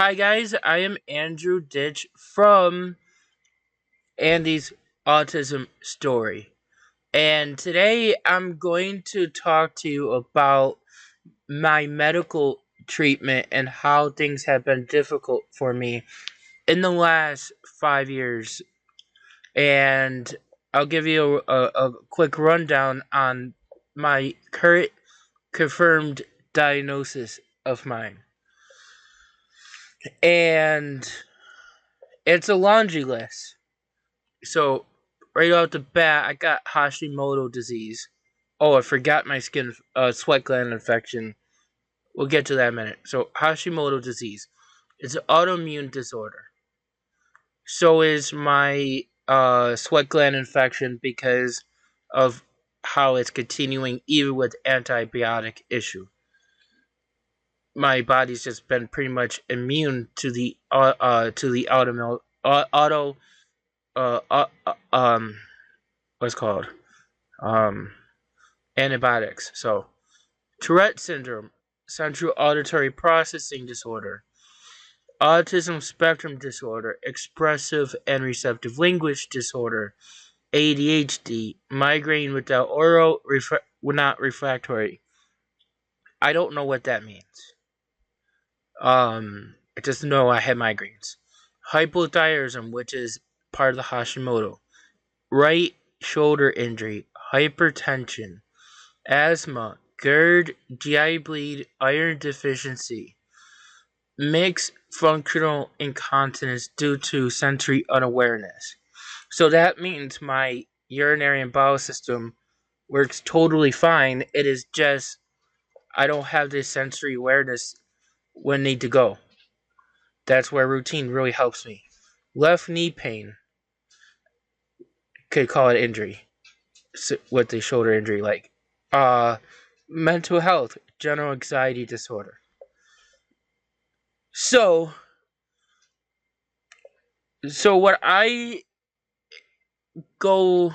Hi guys, I am Andrew Ditch from Andy's Autism Story. And today I'm going to talk to you about my medical treatment and how things have been difficult for me in the last 5 years. And I'll give you a quick rundown on my current confirmed diagnosis of mine. And it's a laundry list. So, right off the bat, I got Hashimoto disease. Oh, I forgot my sweat gland infection. We'll get to that in a minute. So, Hashimoto disease. It's an autoimmune disorder. So is my sweat gland infection because of how it's continuing even with antibiotic issue. My body's just been pretty much immune to the uh, uh, uh, um what's it called antibiotics. So, Tourette syndrome, central auditory processing disorder, autism spectrum disorder, expressive and receptive language disorder, ADHD, migraine without oral, not refractory. I don't know what that means. I just know I had migraines. Hypothyroidism, which is part of the Hashimoto, right shoulder injury, hypertension, asthma, GERD, GI bleed, iron deficiency, mixed functional incontinence due to sensory unawareness. So that means my urinary and bowel system works totally fine. It is just I don't have this sensory awareness when need to go. That's where routine really helps me. Left knee pain, could call it injury with the shoulder injury, like mental health, general anxiety disorder. So, so what I go,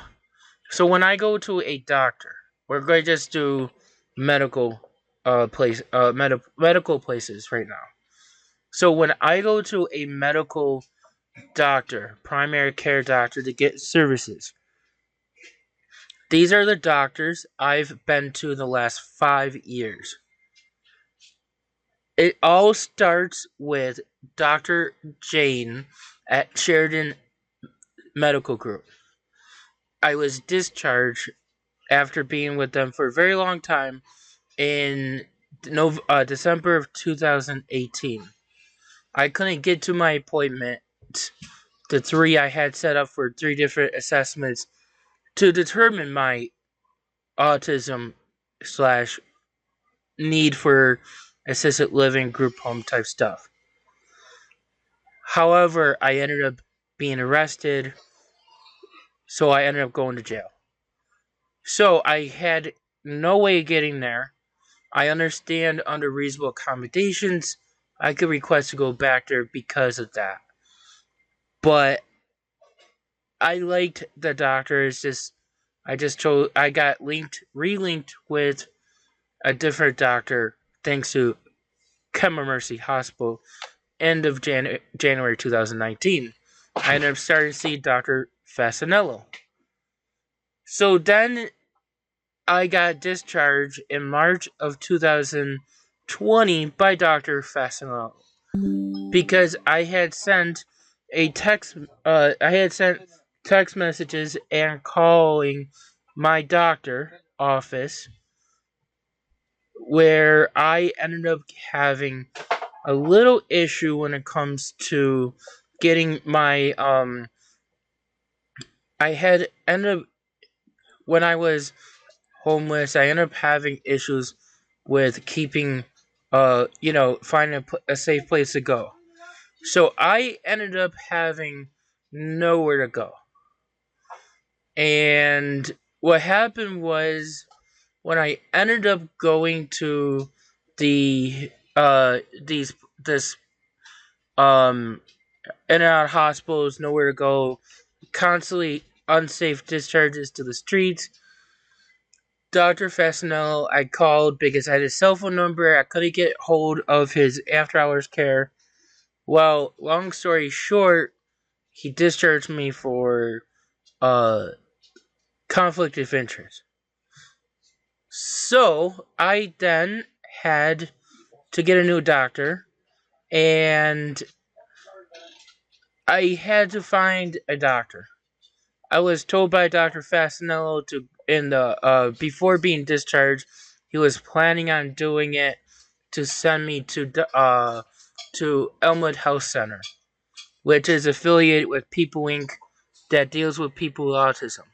so when I go to a doctor, we're going to just do medical, medical places right now. So when I go to a medical doctor, primary care doctor to get services, these are the doctors I've been to the last 5 years. It all starts with Dr. Jane at Sheridan Medical Group. I was discharged after being with them for a very long time in December of 2018. I couldn't get to my appointment, the three I had set up for 3 different assessments to determine my autism slash need for assisted living, group home type stuff. However, I ended up being arrested, so I ended up going to jail. So I had no way of getting there. I understand under reasonable accommodations, I could request to go back there because of that. But I liked the doctor. I got relinked with a different doctor thanks to Kemmer Mercy Hospital end of January 2019. I ended up starting to see Dr. Fasanello. So then I got discharged in March of 2020 by Dr. Fasanello because I had sent text messages and calling my doctor office where I ended up having a little issue when it comes to getting my I had ended up when I was homeless. I ended up having issues with keeping finding a safe place to go. So I ended up having nowhere to go. And what happened was when I ended up going to the this in and out of hospitals, nowhere to go, constantly unsafe discharges to the streets. Dr. Fasanello, I called because I had his cell phone number. I couldn't get hold of his after hours care. Well, long story short, he discharged me for uh, conflict of interest. So I then had to get a new doctor, and I had to find a doctor. I was told by Dr. Fasinello to in the before being discharged, he was planning on doing it to send me to Elmwood Health Center, which is affiliated with People Inc. that deals with people with autism.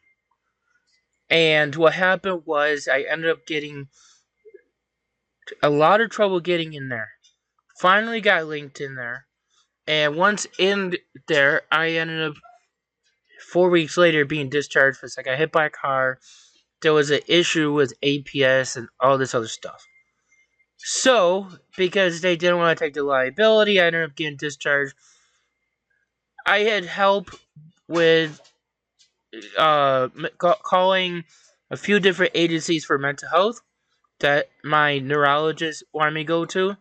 And what happened was I ended up getting a lot of trouble getting in there. Finally got linked in there. And once in there, I ended up 4 weeks later being discharged because I got hit by a car. There was an issue with APS and all this other stuff. So, because they didn't want to take the liability, I ended up getting discharged. I had help with calling a few different agencies for mental health that my neurologist wanted me to go to.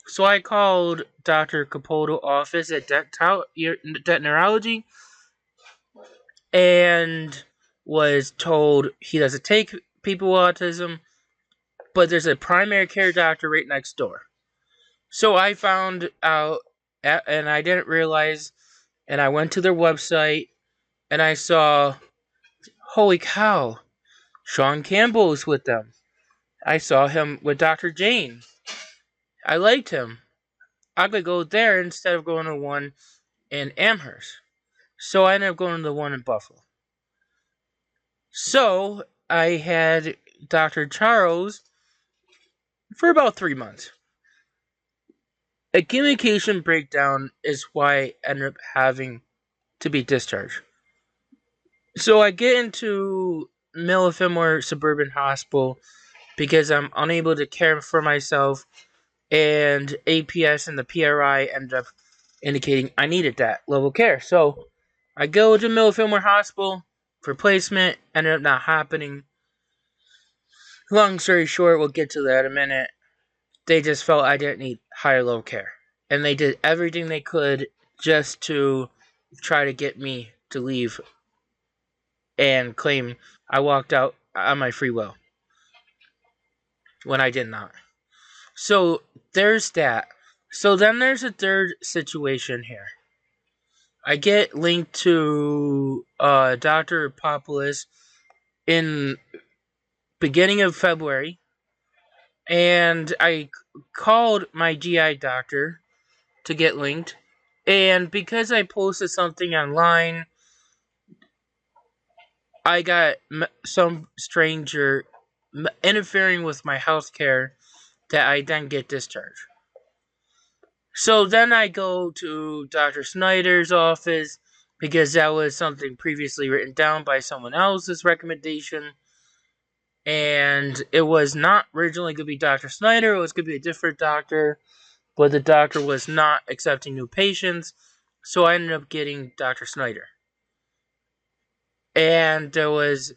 So I called Dr. Capoto's office at Det Neurology and was told he doesn't take people with autism, but there's a primary care doctor right next door. So I found out, and I didn't realize, and I went to their website, and I saw, holy cow, Sean Campbell's with them. I saw him with Dr. Jane. I liked him. I could go there instead of going to one in Amherst. So I ended up going to the one in Buffalo. So I had Dr. Charles for about 3 months. A communication breakdown is why I ended up having to be discharged. So I get into Millifillmore Suburban Hospital because I'm unable to care for myself, and APS and the PRI ended up indicating I needed that level of care. So I go to Millifillmore Hospital for placement, ended up not happening. Long story short, we'll get to that in a minute. They just felt I didn't need higher level care. And they did everything they could just to try to get me to leave and claim I walked out on my free will when I did not. So there's that. So then there's a third situation here. I get linked to Dr. Popoulis in beginning of February, and I called my GI doctor to get linked, and because I posted something online, I got some stranger interfering with my health care that I then get discharged. So then I go to Dr. Snyder's office because that was something previously written down by someone else's recommendation. And it was not originally going to be Dr. Snyder, it was going to be a different doctor, but the doctor was not accepting new patients, so I ended up getting Dr. Snyder. And there was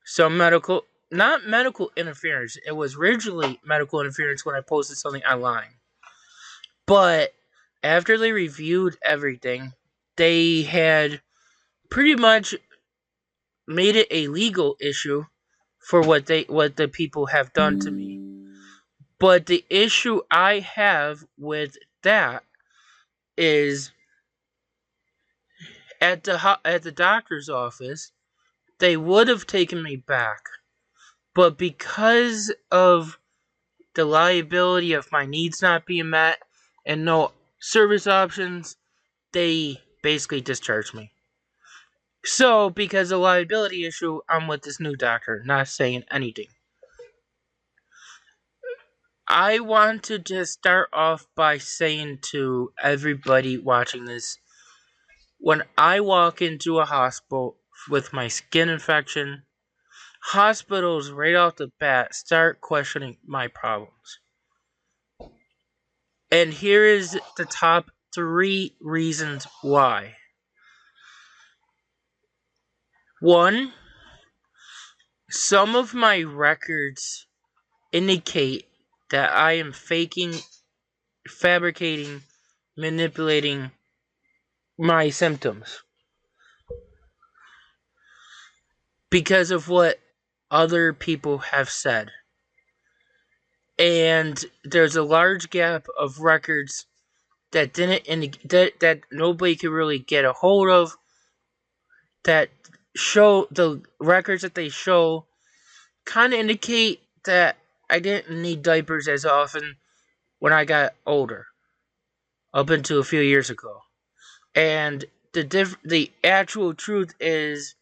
some not medical interference, it was originally medical interference when I posted something online. But after they reviewed everything, they had pretty much made it a legal issue for what the people have done to me. But the issue I have with that is at the doctor's office, they would have taken me back, but because of the liability of my needs not being met and no service options, they basically discharged me. So, because of the liability issue, I'm with this new doctor, not saying anything. I want to just start off by saying to everybody watching this, when I walk into a hospital with my skin infection, hospitals right off the bat start questioning my problems. And here is the top 3 reasons why. 1, some of my records indicate that I am fabricating manipulating my symptoms because of what other people have said. And there's a large gap of records that that nobody could really get a hold of, that show the records that they show kind of indicate that I didn't need diapers as often when I got older, up until a few years ago. And the actual truth is,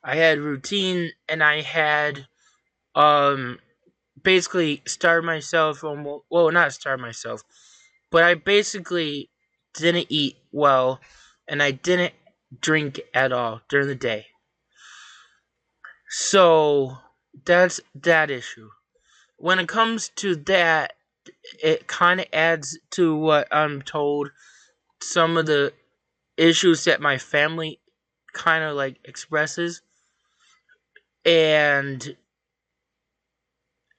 I had routine, and I had basically starved myself. Well, not starved myself, but I basically didn't eat well, and I didn't drink at all during the day. So that's that issue. When it comes to that, it kind of adds to what I'm told, some of the issues that my family kind of like expresses. And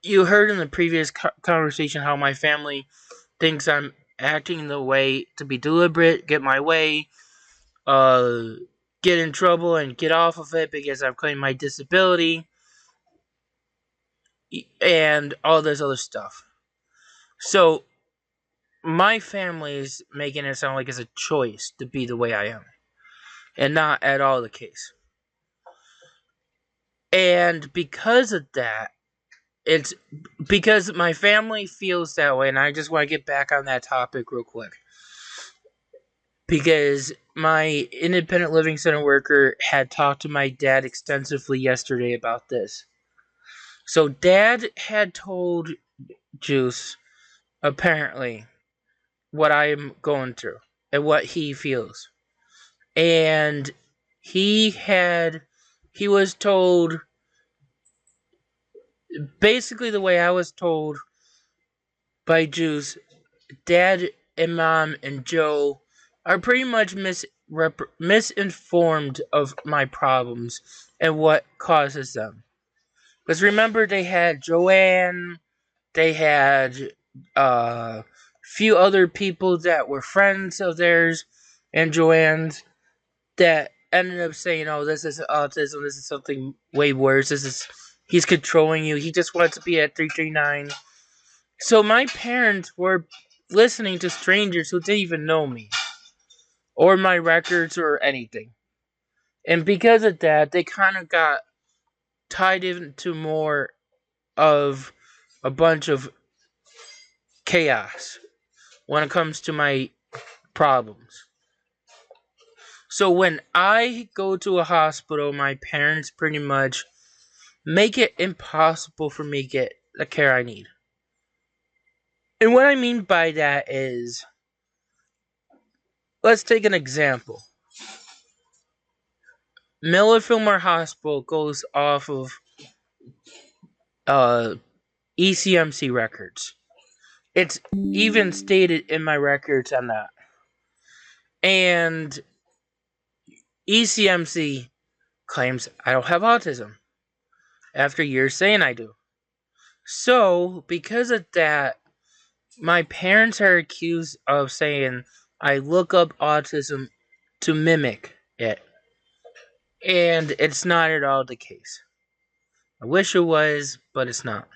you heard in the previous conversation how my family thinks I'm acting the way to be deliberate, get my way, get in trouble and get off of it because I've claimed my disability, and all this other stuff. So my family's making it sound like it's a choice to be the way I am, and not at all the case. And because of that, it's because my family feels that way, and I just want to get back on that topic real quick. Because my independent living center worker had talked to my dad extensively yesterday about this. So Dad had told Juice, apparently, what I am going through and what he feels. And he was told basically the way I was told by Juice. Dad and Mom and Joe are pretty much misinformed of my problems and what causes them. Because remember, they had Joanne, they had a few other people that were friends of theirs and Joanne's that ended up saying, "Oh, this is autism. This is something way worse. He's controlling you. He just wants to be at 339." So my parents were listening to strangers who didn't even know me, or my records, or anything. And because of that, they kind of got tied into more of a bunch of chaos when it comes to my problems. So when I go to a hospital, my parents pretty much make it impossible for me to get the care I need. And what I mean by that is, let's take an example. Miller Fillmore Hospital goes off of ECMC records. It's even stated in my records on that. And ECMC claims I don't have autism, after years saying I do. So, because of that, my parents are accused of saying I look up autism to mimic it. And it's not at all the case. I wish it was, but it's not.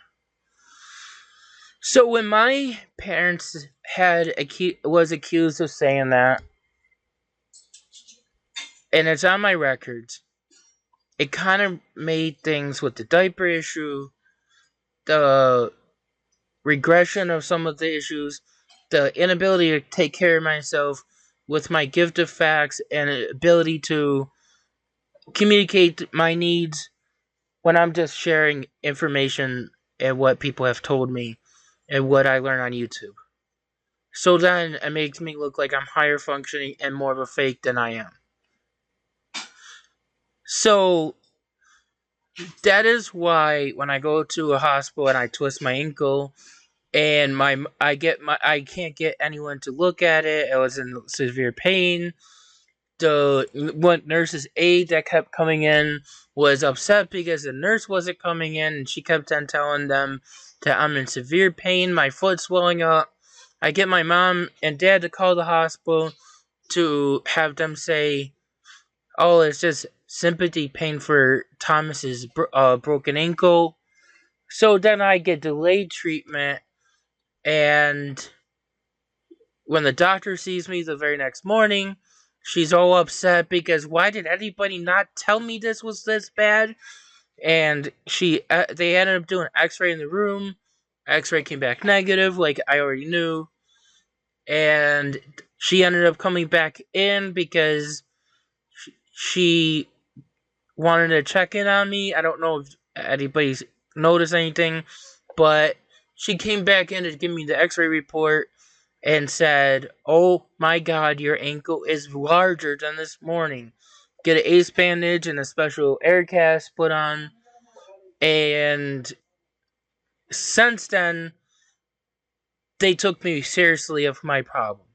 So when my parents was accused of saying that, and it's on my records, it kind of made things with the diaper issue, the regression of some of the issues, the inability to take care of myself with my gift of facts and ability to communicate my needs when I'm just sharing information and what people have told me and what I learn on YouTube. So then it makes me look like I'm higher functioning and more of a fake than I am. So that is why when I go to a hospital and I twist my ankle and I can't get anyone to look at it, I was in severe pain. The one nurse's aide that kept coming in was upset because the nurse wasn't coming in, and she kept on telling them that I'm in severe pain, my foot's swelling up, I get my mom and dad to call the hospital to have them say, oh, it's just sympathy pain for Thomas's broken ankle. So then I get delayed treatment, and when the doctor sees me the very next morning, she's all upset because why did anybody not tell me this was this bad? And they ended up doing an X-ray in the room. X-ray came back negative, like I already knew. And she ended up coming back in because she wanted to check in on me. I don't know if anybody's noticed anything, but she came back in to give me the X-ray report and said, "Oh my God, your ankle is larger than this morning. Get an ace bandage and a special air cast put on." And since then, they took me seriously of my problems.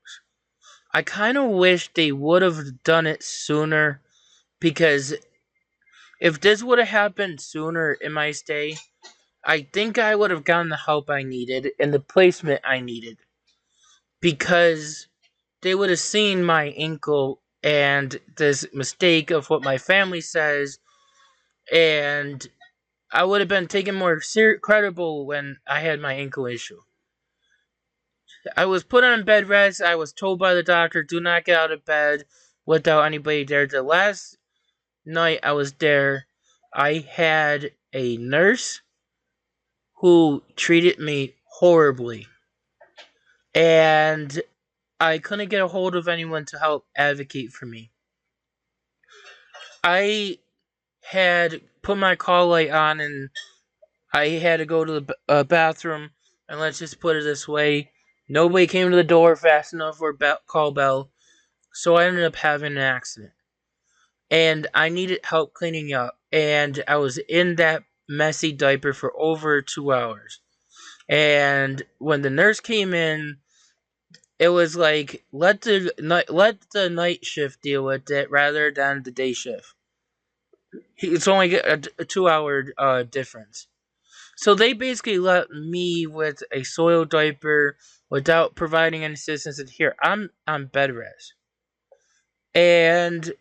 I kind of wish they would have done it sooner, because if this would have happened sooner in my stay, I think I would have gotten the help I needed and the placement I needed, because they would have seen my ankle and this mistake of what my family says, and I would have been taken more credible when I had my ankle issue. I was put on bed rest. I was told by the doctor, do not get out of bed without anybody there. The last night I was there, I had a nurse who treated me horribly. And I couldn't get a hold of anyone to help advocate for me. I had put my call light on and I had to go to the bathroom, and let's just put it this way, nobody came to the door fast enough for a call bell, so I ended up having an accident. And I needed help cleaning up, and I was in that messy diaper for over 2 hours. And when the nurse came in, it was like, let the night shift deal with it rather than the day shift. It's only a 2 hour difference. So they basically let me with a soiled diaper without providing any assistance. And here, I'm on bed rest. And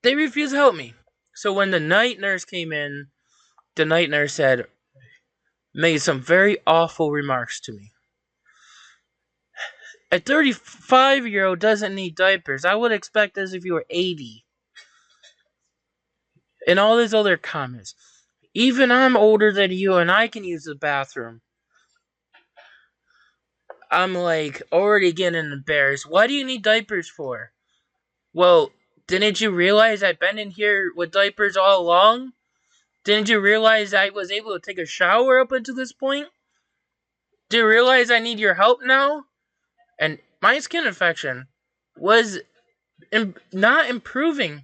they refused to help me. So when the night nurse came in, the night nurse made some very awful remarks to me. A 35-year-old doesn't need diapers. I would expect this if you were 80. And all these other comments. Even I'm older than you and I can use the bathroom. I'm like already getting embarrassed. Why do you need diapers for? Well, didn't you realize I've been in here with diapers all along? Didn't you realize I was able to take a shower up until this point? Do you realize I need your help now? And my skin infection was not improving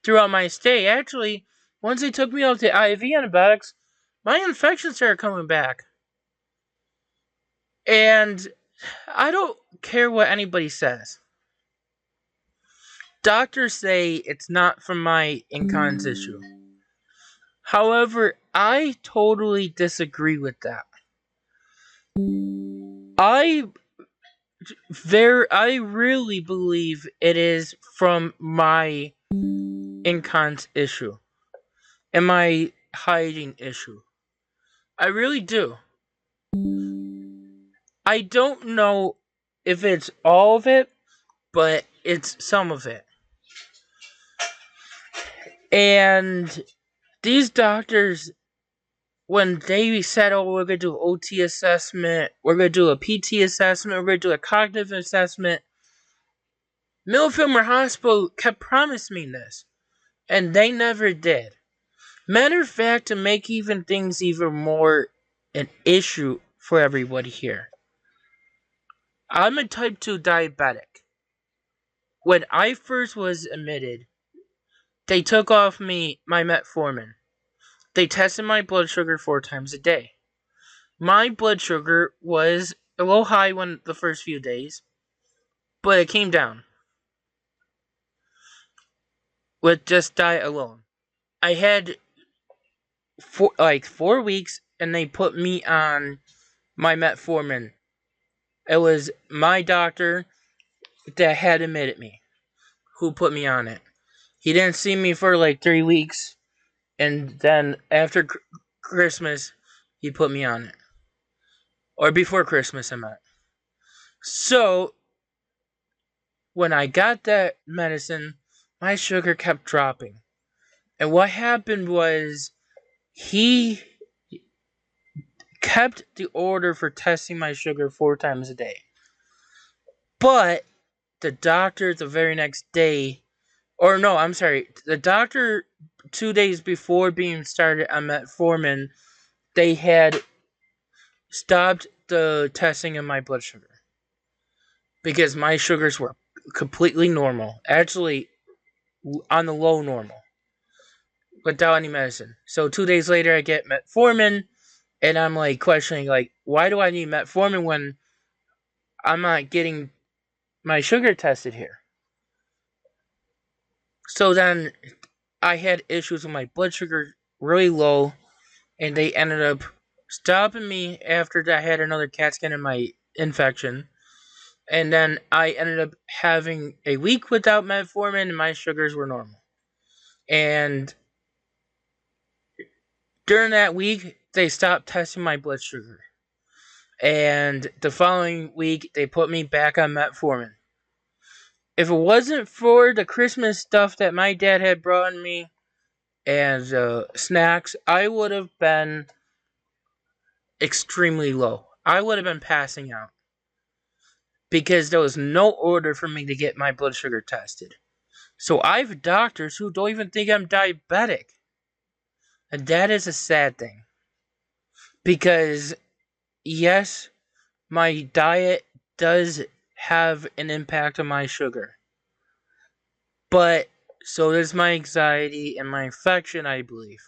throughout my stay. Actually, once they took me off the IV antibiotics, my infection started coming back. And I don't care what anybody says. Doctors say it's not from my incontinence issue. However, I totally disagree with that. I really believe it is from my incontinence issue and my hygiene issue. I really do. I don't know if it's all of it, but it's some of it. And these doctors, when they said, oh, we're going to do an OT assessment, we're going to do a PT assessment, we're going to do a cognitive assessment, Milfilmer Hospital kept promising me this, and they never did. Matter of fact, to make things even more an issue for everybody here, I'm a type 2 diabetic. When I first was admitted, they took off my metformin. They tested my blood sugar 4 times a day. My blood sugar was a little high the first few days, but it came down with just diet alone. I had 4 weeks, and they put me on my metformin It was my doctor that had admitted me who put me on it. He didn't see me for like 3 weeks, and then after Christmas, he put me on it. Or before Christmas, I meant. So, when I got that medicine, my sugar kept dropping. And what happened was, he kept the order for testing my sugar 4 times a day. But the doctor the very next day, or no, I'm sorry, the doctor 2 days before being started on metformin, they had stopped the testing of my blood sugar because my sugars were completely normal, actually on the low normal, without any medicine. So 2 days later, I get metformin, and I'm like questioning, like, why do I need metformin when I'm not getting my sugar tested here? So then I had issues with my blood sugar really low, and they ended up stopping me after I had another CAT scan in my infection. And then I ended up having a week without metformin, and my sugars were normal. And during that week, they stopped testing my blood sugar. And the following week, they put me back on metformin. If it wasn't for the Christmas stuff that my dad had brought me and snacks, I would have been extremely low. I would have been passing out because there was no order for me to get my blood sugar tested. So I have doctors who don't even think I'm diabetic. And that is a sad thing. Because, yes, my diet does have an impact on my sugar. But so does my anxiety and my infection, I believe.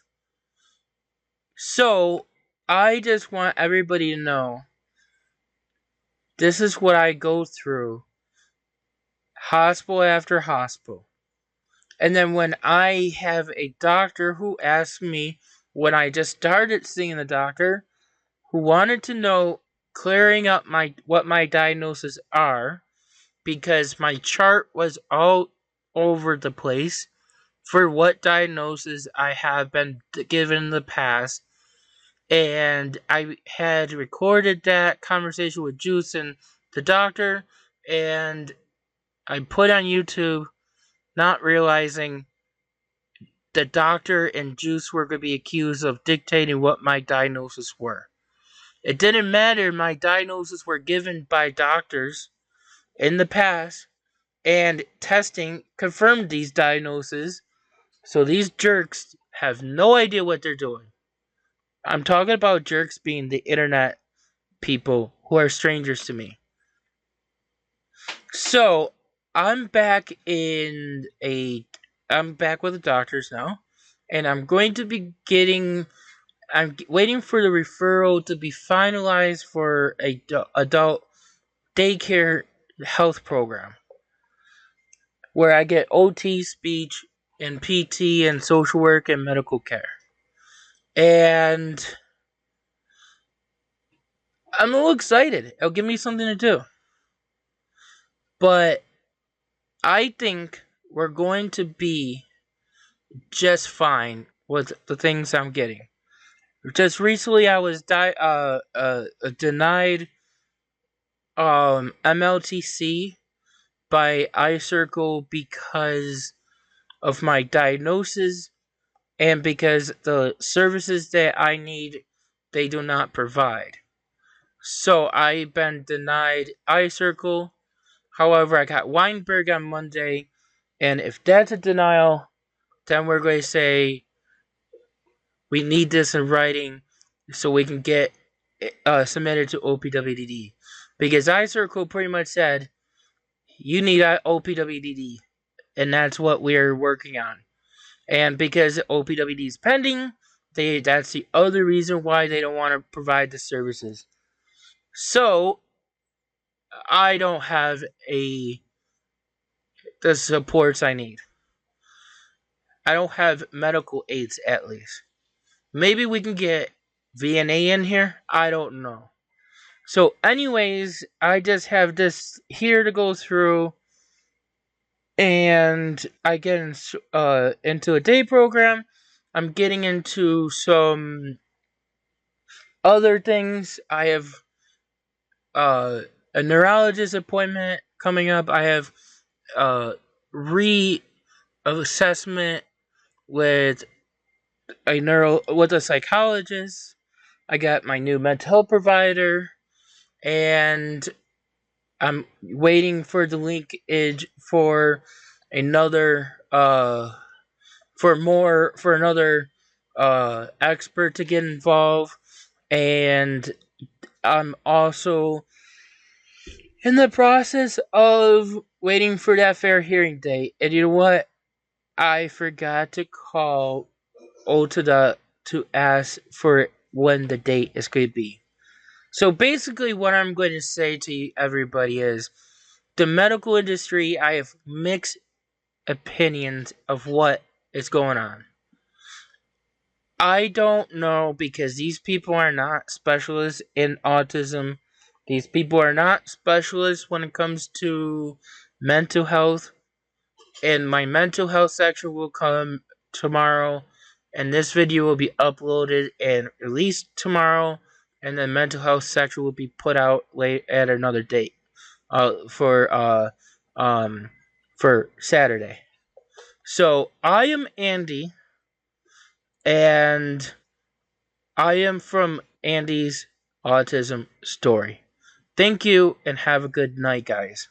So, I just want everybody to know this is what I go through, hospital after hospital. And then when I have a doctor who asks me, when I just started seeing the doctor, who wanted to know, clearing up what my diagnoses are, because my chart was all over the place for what diagnosis I have been given in the past. And I had recorded that conversation with Juice and the doctor, and I put on YouTube, not realizing the doctor and Juice were going to be accused of dictating what my diagnoses were. It didn't matter, my diagnoses were given by doctors in the past, and testing confirmed these diagnoses, so these jerks have no idea what they're doing. I'm talking about jerks being the internet people who are strangers to me. So, I'm back with the doctors now, and I'm waiting for the referral to be finalized for a adult daycare health program where I get OT, speech, and PT, and social work and medical care. And I'm a little excited. It'll give me something to do. But I think we're going to be just fine with the things I'm getting. Just recently, I was denied MLTC by iCircle because of my diagnosis and because the services that I need, they do not provide. So I've been denied iCircle. However, I got Weinberg on Monday, and if that's a denial, then we're going to say we need this in writing so we can get submitted to OPWDD. Because iCircle pretty much said, you need OPWDD, and that's what we're working on. And because OPWD is pending, that's the other reason why they don't want to provide the services. So, I don't have the supports I need. I don't have medical aids, at least. Maybe we can get VNA in here? I don't know. So anyways, I just have this here to go through, and I get into a day program. I'm getting into some other things. I have uh, a neurologist appointment coming up. I have reassessment with a psychologist. I got my new mental health provider, and I'm waiting for the linkage for another for another expert to get involved, and I'm also in the process of waiting for that fair hearing date. And you know what? I forgot to call Ultada to ask for when the date is going to be. So basically, what I'm going to say to everybody is the medical industry, I have mixed opinions of what is going on. I don't know, because these people are not specialists in autism. These people are not specialists when it comes to mental health. And my mental health section will come tomorrow. And this video will be uploaded and released tomorrow. And the mental health section will be put out late at another date. For Saturday. So I am Andy, and I am from Andy's Autism Story. Thank you, and have a good night, guys.